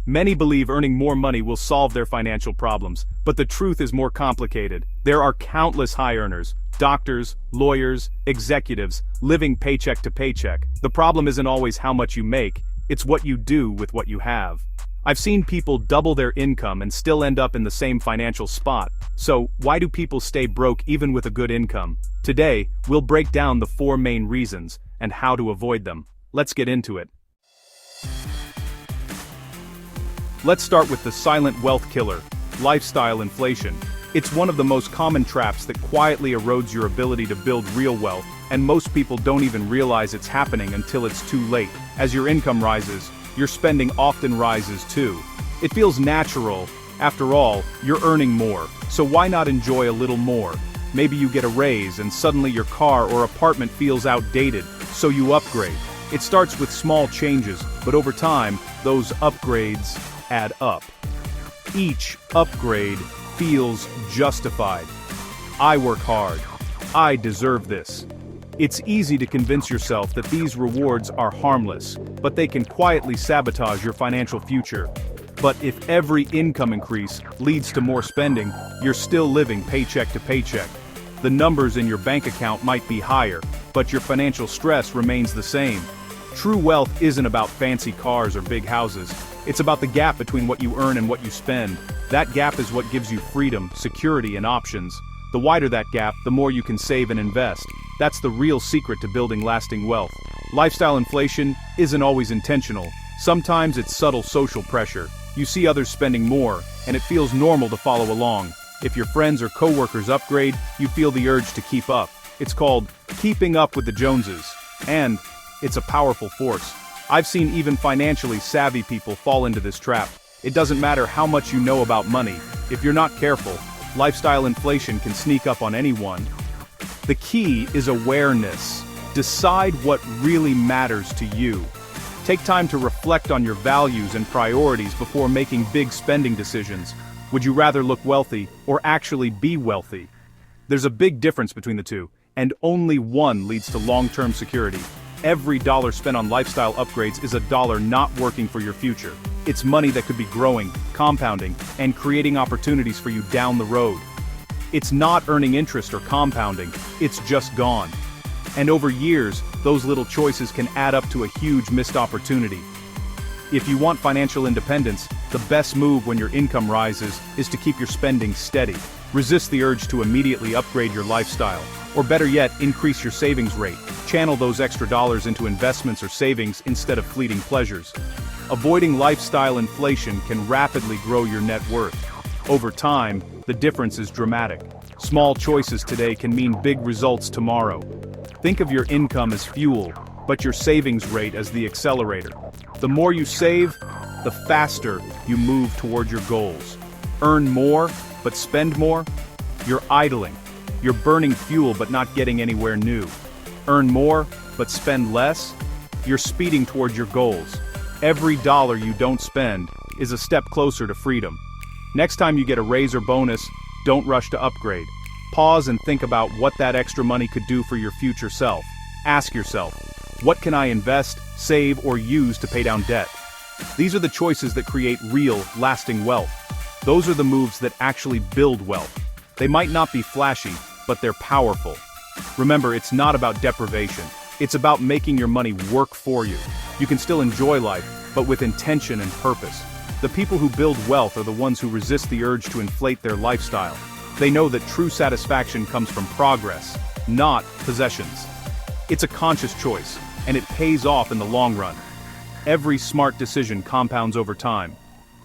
Many believe earning more money will solve their financial problems, but the truth is more complicated. There are countless high earners, doctors, lawyers, executives, living paycheck to paycheck. The problem isn't always how much you make, it's what you do with what you have. I've seen people double their income and still end up in the same financial spot. So, why do people stay broke even with a good income? Today, we'll break down the 4 main reasons and how to avoid them. Let's get into it. Let's start with the silent wealth killer, lifestyle inflation. It's one of the most common traps that quietly erodes your ability to build real wealth, and most people don't even realize it's happening until it's too late. As your income rises, your spending often rises too. It feels natural. After all, you're earning more, so why not enjoy a little more? Maybe you get a raise and suddenly your car or apartment feels outdated, so you upgrade. It starts with small changes, but over time, those upgrades add up. Each upgrade feels justified. I work hard. I deserve this. It's easy to convince yourself that these rewards are harmless, but they can quietly sabotage your financial future. But if every income increase leads to more spending, you're still living paycheck to paycheck. The numbers in your bank account might be higher, but your financial stress remains the same. True wealth isn't about fancy cars or big houses. It's about the gap between what you earn and what you spend. That gap is what gives you freedom, security, and options. The wider that gap, the more you can save and invest. That's the real secret to building lasting wealth. Lifestyle inflation isn't always intentional. Sometimes it's subtle social pressure. You see others spending more, and it feels normal to follow along. If your friends or coworkers upgrade, you feel the urge to keep up. It's called keeping up with the Joneses. And it's a powerful force. I've seen even financially savvy people fall into this trap. It doesn't matter how much you know about money. If you're not careful, lifestyle inflation can sneak up on anyone. The key is awareness. Decide what really matters to you. Take time to reflect on your values and priorities before making big spending decisions. Would you rather look wealthy or actually be wealthy? There's a big difference between the two, and only one leads to long-term security. Every dollar spent on lifestyle upgrades is a dollar not working for your future. It's money that could be growing, compounding, and creating opportunities for you down the road. It's not earning interest or compounding, it's just gone. And over years, those little choices can add up to a huge missed opportunity. If you want financial independence, the best move when your income rises is to keep your spending steady. Resist the urge to immediately upgrade your lifestyle. Or better yet, increase your savings rate. Channel those extra dollars into investments or savings instead of fleeting pleasures. Avoiding lifestyle inflation can rapidly grow your net worth. Over time, the difference is dramatic. Small choices today can mean big results tomorrow. Think of your income as fuel, but your savings rate as the accelerator. The more you save, the faster you move toward your goals. Earn more, but spend more? You're idling. You're burning fuel but not getting anywhere new. Earn more, but spend less? You're speeding toward your goals. Every dollar you don't spend is a step closer to freedom. Next time you get a raise or bonus, don't rush to upgrade. Pause and think about what that extra money could do for your future self. Ask yourself, what can I invest, save, or use to pay down debt? These are the choices that create real, lasting wealth. Those are the moves that actually build wealth. They might not be flashy, but they're powerful. Remember, it's not about deprivation. It's about making your money work for you. You can still enjoy life, but with intention and purpose. The people who build wealth are the ones who resist the urge to inflate their lifestyle. They know that true satisfaction comes from progress, not possessions. It's a conscious choice, and it pays off in the long run. Every smart decision compounds over time.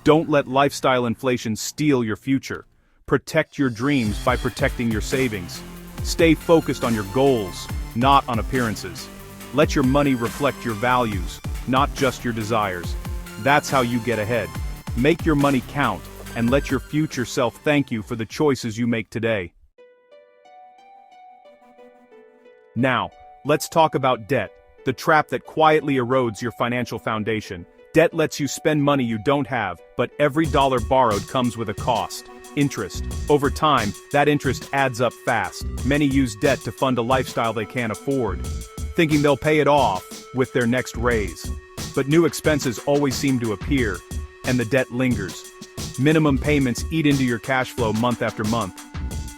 Don't let lifestyle inflation steal your future. Protect your dreams by protecting your savings. Stay focused on your goals, not on appearances. Let your money reflect your values, not just your desires. That's how you get ahead. Make your money count, and let your future self thank you for the choices you make today. Now, let's talk about debt, the trap that quietly erodes your financial foundation. Debt lets you spend money you don't have, but every dollar borrowed comes with a cost. Interest. Over time, that interest adds up fast. Many use debt to fund a lifestyle they can't afford, thinking they'll pay it off with their next raise. But new expenses always seem to appear. and the debt lingers. Minimum payments eat into your cash flow month after month.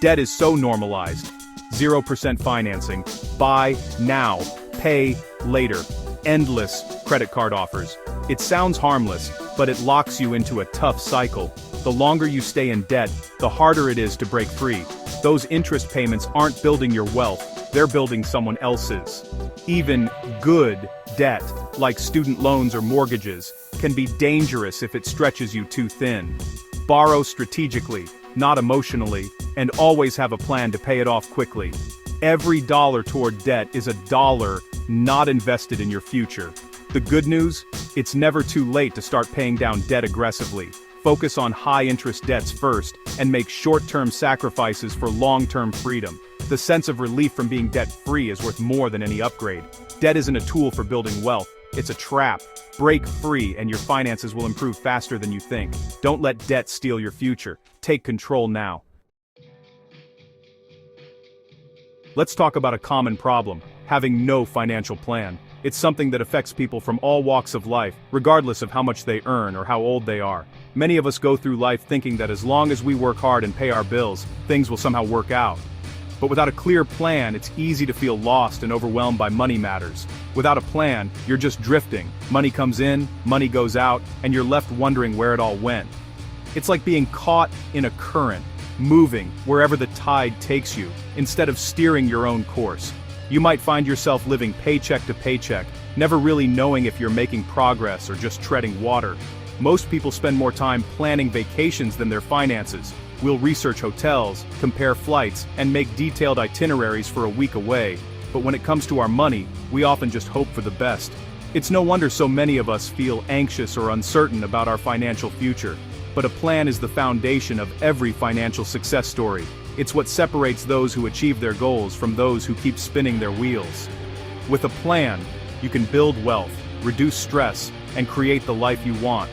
Debt is so normalized. 0% financing. Buy now. Pay later. Endless credit card offers. It sounds harmless, but it locks you into a tough cycle. The longer you stay in debt, the harder it is to break free. Those interest payments aren't building your wealth, they're building someone else's. Even good debt, like student loans or mortgages, can be dangerous if it stretches you too thin. Borrow strategically, not emotionally, and always have a plan to pay it off quickly. Every dollar toward debt is a dollar not invested in your future. The good news? It's never too late to start paying down debt aggressively. Focus on high-interest debts first, and make short-term sacrifices for long-term freedom. The sense of relief from being debt-free is worth more than any upgrade. Debt isn't a tool for building wealth, it's a trap. Break free and your finances will improve faster than you think. Don't let debt steal your future. Take control now. Let's talk about a common problem: having no financial plan. It's something that affects people from all walks of life, regardless of how much they earn or how old they are. Many of us go through life thinking that as long as we work hard and pay our bills, things will somehow work out. But without a clear plan, it's easy to feel lost and overwhelmed by money matters. Without a plan, you're just drifting. Money comes in, money goes out, and you're left wondering where it all went. It's like being caught in a current, moving wherever the tide takes you, instead of steering your own course. You might find yourself living paycheck to paycheck, never really knowing if you're making progress or just treading water. Most people spend more time planning vacations than their finances. We'll research hotels, compare flights, and make detailed itineraries for a week away. But when it comes to our money, we often just hope for the best. It's no wonder so many of us feel anxious or uncertain about our financial future. But a plan is the foundation of every financial success story. It's what separates those who achieve their goals from those who keep spinning their wheels. With a plan, you can build wealth, reduce stress, and create the life you want.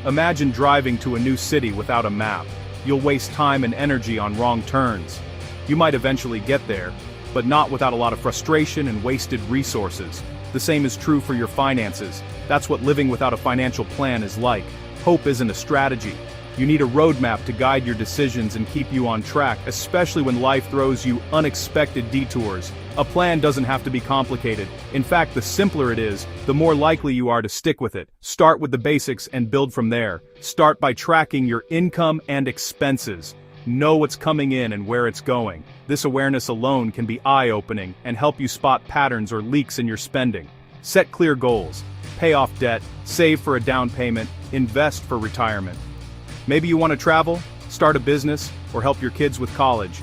Imagine driving to a new city without a map. You'll waste time and energy on wrong turns. You might eventually get there, but not without a lot of frustration and wasted resources. The same is true for your finances. That's what living without a financial plan is like. Hope isn't a strategy. You need a roadmap to guide your decisions and keep you on track, especially when life throws you unexpected detours. A plan doesn't have to be complicated. In fact, the simpler it is, the more likely you are to stick with it. Start with the basics and build from there. Start by tracking your income and expenses. Know what's coming in and where it's going. This awareness alone can be eye-opening and help you spot patterns or leaks in your spending. Set clear goals. Pay off debt, save for a down payment, invest for retirement. Maybe you want to travel, start a business, or help your kids with college.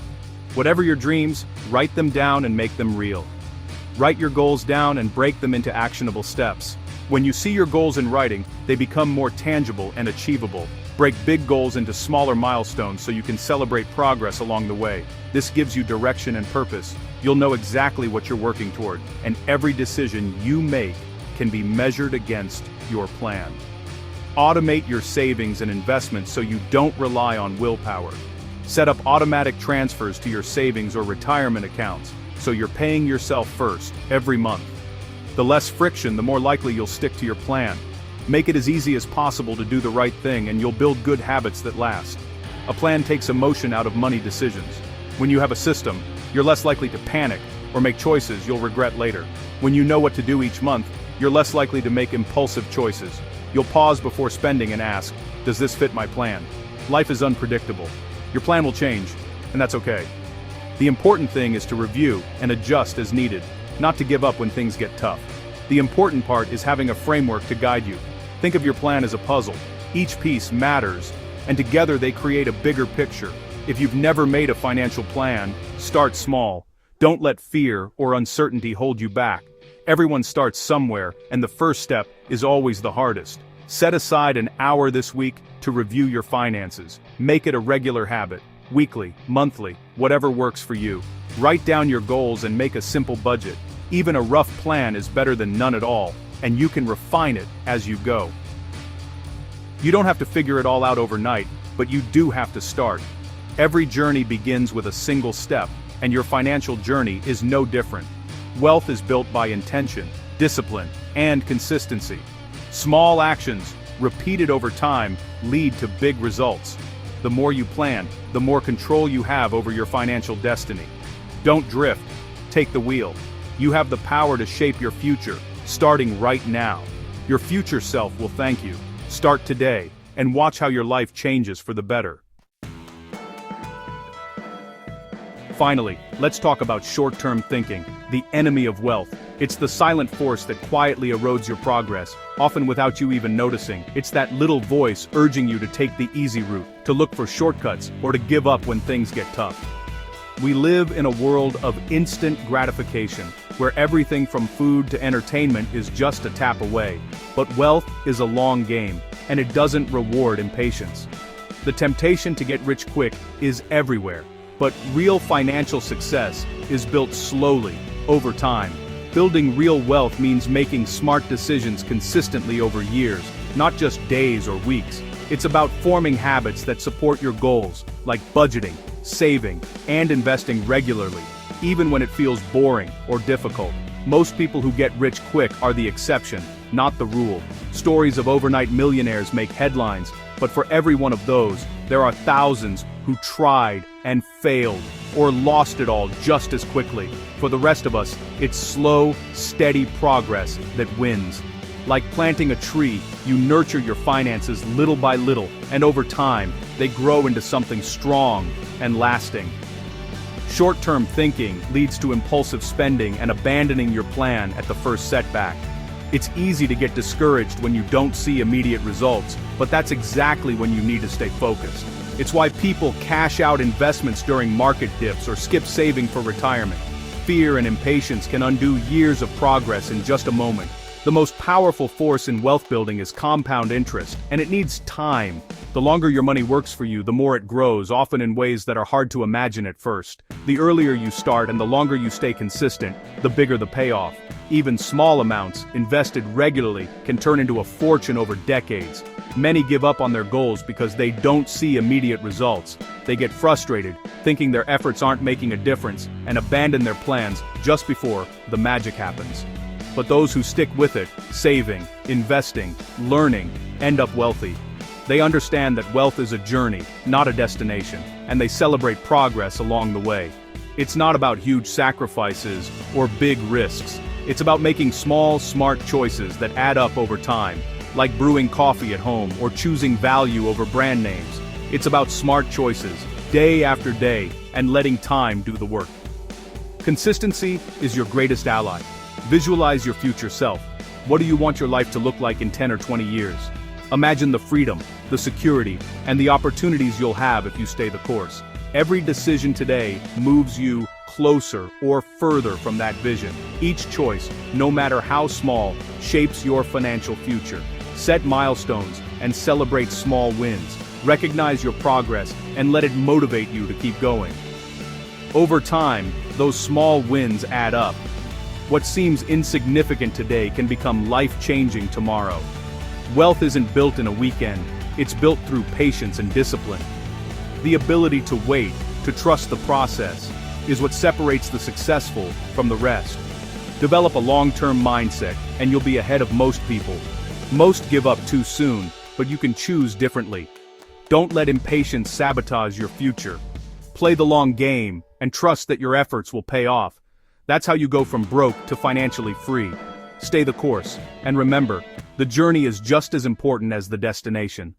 Whatever your dreams, write them down and make them real. Write your goals down and break them into actionable steps. When you see your goals in writing, they become more tangible and achievable. Break big goals into smaller milestones so you can celebrate progress along the way. This gives you direction and purpose. You'll know exactly what you're working toward, and every decision you make can be measured against your plan. Automate your savings and investments so you don't rely on willpower. Set up automatic transfers to your savings or retirement accounts, so you're paying yourself first, every month. The less friction, the more likely you'll stick to your plan. Make it as easy as possible to do the right thing, and you'll build good habits that last. A plan takes emotion out of money decisions. When you have a system, you're less likely to panic or make choices you'll regret later. When you know what to do each month, you're less likely to make impulsive choices. You'll pause before spending and ask, does this fit my plan? Life is unpredictable. Your plan will change, and that's okay. The important thing is to review and adjust as needed, not to give up when things get tough. The important part is having a framework to guide you. Think of your plan as a puzzle. Each piece matters, and together they create a bigger picture. If you've never made a financial plan, start small. Don't let fear or uncertainty hold you back. Everyone starts somewhere, and the first step is always the hardest. Set aside an hour this week to review your finances. Make it a regular habit, weekly, monthly, whatever works for you. Write down your goals and make a simple budget. Even a rough plan is better than none at all, and you can refine it as you go. You don't have to figure it all out overnight, but you do have to start. Every journey begins with a single step, and your financial journey is no different. Wealth is built by intention, discipline, and consistency. Small actions, repeated over time, lead to big results. The more you plan, the more control you have over your financial destiny. Don't drift. Take the wheel. You have the power to shape your future, starting right now. Your future self will thank you. Start today, and watch how your life changes for the better. Finally, let's talk about short-term thinking, the enemy of wealth. It's the silent force that quietly erodes your progress, often without you even noticing. It's that little voice urging you to take the easy route, to look for shortcuts, or to give up when things get tough. We live in a world of instant gratification, where everything from food to entertainment is just a tap away. But wealth is a long game, and it doesn't reward impatience. The temptation to get rich quick is everywhere. But real financial success is built slowly, over time. Building real wealth means making smart decisions consistently over years, not just days or weeks. It's about forming habits that support your goals, like budgeting, saving, and investing regularly, even when it feels boring or difficult. Most people who get rich quick are the exception, not the rule. Stories of overnight millionaires make headlines, but for every one of those, there are thousands who tried and failed, or lost it all just as quickly. For the rest of us, it's slow, steady progress that wins. Like planting a tree, you nurture your finances little by little, and over time, they grow into something strong and lasting. Short-term thinking leads to impulsive spending and abandoning your plan at the first setback. It's easy to get discouraged when you don't see immediate results, but that's exactly when you need to stay focused. It's why people cash out investments during market dips or skip saving for retirement. Fear and impatience can undo years of progress in just a moment. The most powerful force in wealth building is compound interest, and it needs time. The longer your money works for you, the more it grows, often in ways that are hard to imagine at first. The earlier you start and the longer you stay consistent, the bigger the payoff. Even small amounts, invested regularly, can turn into a fortune over decades. Many give up on their goals because they don't see immediate results. They get frustrated, thinking their efforts aren't making a difference, and abandon their plans just before the magic happens. But those who stick with it, saving, investing, learning, end up wealthy. They understand that wealth is a journey, not a destination, and they celebrate progress along the way. It's not about huge sacrifices or big risks. It's about making small, smart choices that add up over time, like brewing coffee at home or choosing value over brand names. It's about smart choices, day after day, and letting time do the work. Consistency is your greatest ally. Visualize your future self. What do you want your life to look like in 10 or 20 years? Imagine the freedom, the security, and the opportunities you'll have if you stay the course. Every decision today moves you closer or further from that vision. Each choice, no matter how small, shapes your financial future. Set milestones and celebrate small wins. Recognize your progress and let it motivate you to keep going. Over time, those small wins add up. What seems insignificant today can become life-changing tomorrow. Wealth isn't built in a weekend, it's built through patience and discipline. The ability to wait, to trust the process, is what separates the successful from the rest. Develop a long-term mindset, and you'll be ahead of most people. Most give up too soon, but you can choose differently. Don't let impatience sabotage your future. Play the long game, and trust that your efforts will pay off. That's how you go from broke to financially free. Stay the course, and remember, the journey is just as important as the destination.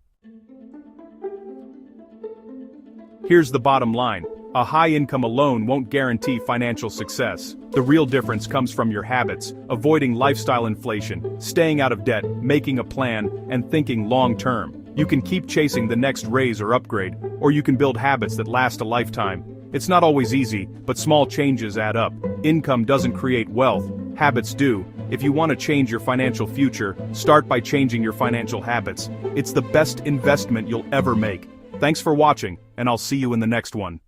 Here's the bottom line. A high income alone won't guarantee financial success. The real difference comes from your habits, avoiding lifestyle inflation, staying out of debt, making a plan, and thinking long-term. You can keep chasing the next raise or upgrade, or you can build habits that last a lifetime. It's not always easy, but small changes add up. Income doesn't create wealth, habits do. If you want to change your financial future, start by changing your financial habits. It's the best investment you'll ever make. Thanks for watching, and I'll see you in the next one.